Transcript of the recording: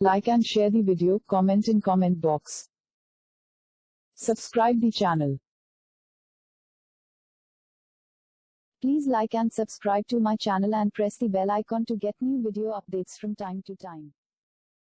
Like and share the video, comment in comment box. Subscribe the channel. Please like and subscribe to my channel and press the bell icon to get new video updates from time to time.